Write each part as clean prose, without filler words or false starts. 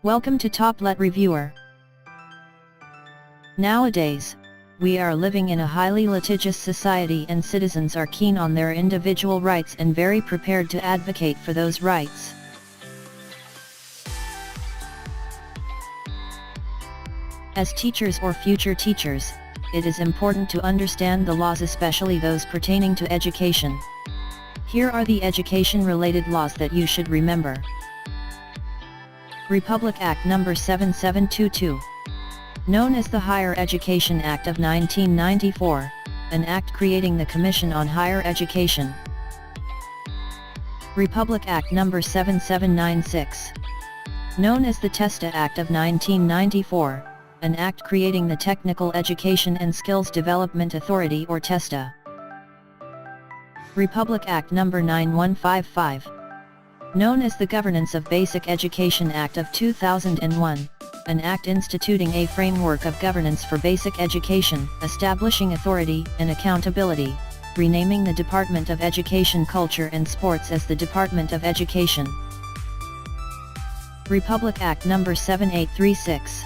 Welcome to Top Let Reviewer. Nowadays, we are living in a highly litigious society and citizens are keen on their individual rights and very prepared to advocate for those rights. As teachers or future teachers, it is important to understand the laws, especially those pertaining to education. Here are the education-related laws that you should remember. Republic Act No. 7722. Known as the Higher Education Act of 1994, an act creating the Commission on Higher Education. Republic Act No. 7796. Known as the TESTA Act of 1994, an act creating the Technical Education and Skills Development Authority or TESTA. Republic Act No. 9155. Known as the Governance of Basic Education Act of 2001, an act instituting a framework of governance for basic education, establishing authority and accountability, renaming the Department of Education, Culture and Sports as the Department of Education. Republic Act No. 7836.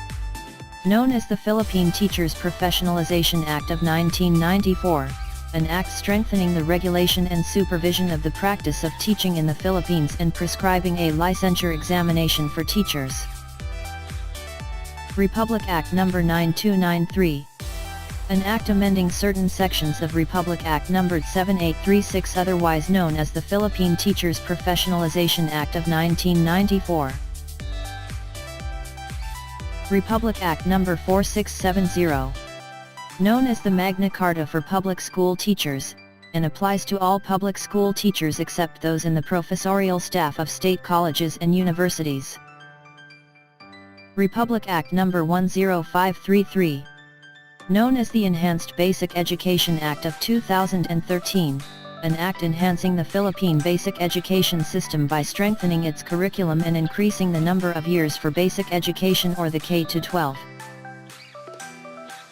Known as the Philippine Teachers Professionalization Act of 1994, an act strengthening the regulation and supervision of the practice of teaching in the Philippines and prescribing a licensure examination for teachers. Republic Act No. 9293. An act amending certain sections of Republic Act No. 7836, otherwise known as the Philippine Teachers Professionalization Act of 1994. Republic Act No. 4670. Known as the Magna Carta for Public School Teachers, and applies to all public school teachers except those in the professorial staff of state colleges and universities. Republic Act No. 10533. Known as the Enhanced Basic Education Act of 2013, an act enhancing the Philippine basic education system by strengthening its curriculum and increasing the number of years for basic education or the K-12.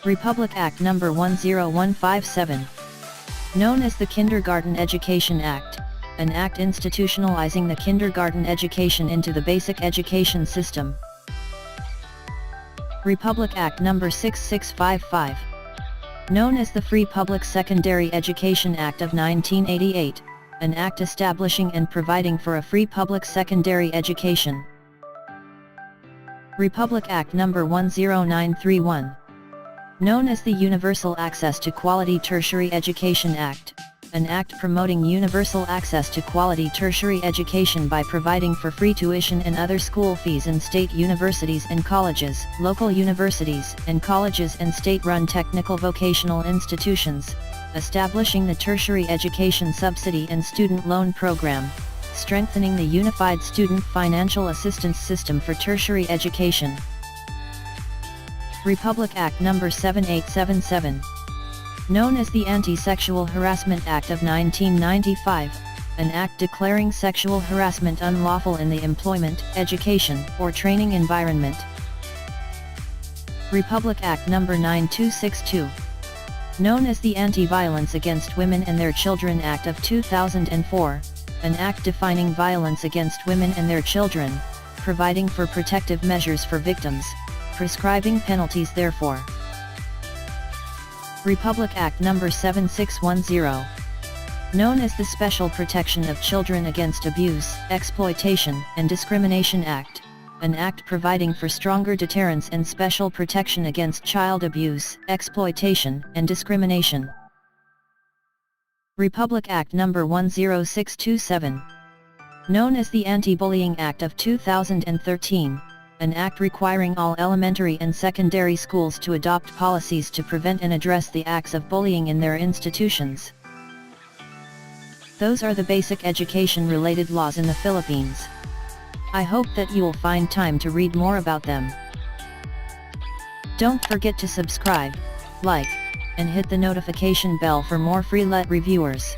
Republic Act No. 10157. Known as the Kindergarten Education Act, an act institutionalizing the kindergarten education into the basic education system. Republic Act No. 6655. Known as the Free Public Secondary Education Act of 1988, an act establishing and providing for a free public secondary education. Republic Act No. 10931. Known as the Universal Access to Quality Tertiary Education Act, an act promoting universal access to quality tertiary education by providing for free tuition and other school fees in state universities and colleges, local universities and colleges and state-run technical vocational institutions, establishing the Tertiary Education Subsidy and Student Loan Program, strengthening the Unified Student Financial Assistance System for tertiary education. Republic Act No. 7877. Known as the Anti-Sexual Harassment Act of 1995, an act declaring sexual harassment unlawful in the employment, education, or training environment. Republic Act No. 9262. Known as the Anti-Violence Against Women and Their Children Act of 2004, an act defining violence against women and their children, providing for protective measures for victims, prescribing penalties therefor. Republic Act No. 7610. Known as the Special Protection of Children Against Abuse, Exploitation, and Discrimination Act, an act providing for stronger deterrence and special protection against child abuse, exploitation, and discrimination. Republic Act No. 10627. Known as the Anti-Bullying Act of 2013, an act requiring all elementary and secondary schools to adopt policies to prevent and address the acts of bullying in their institutions. Those are the basic education-related laws in the Philippines. I hope that you will find time to read more about them. Don't forget to subscribe, like, and hit the notification bell for more free Let Reviewers.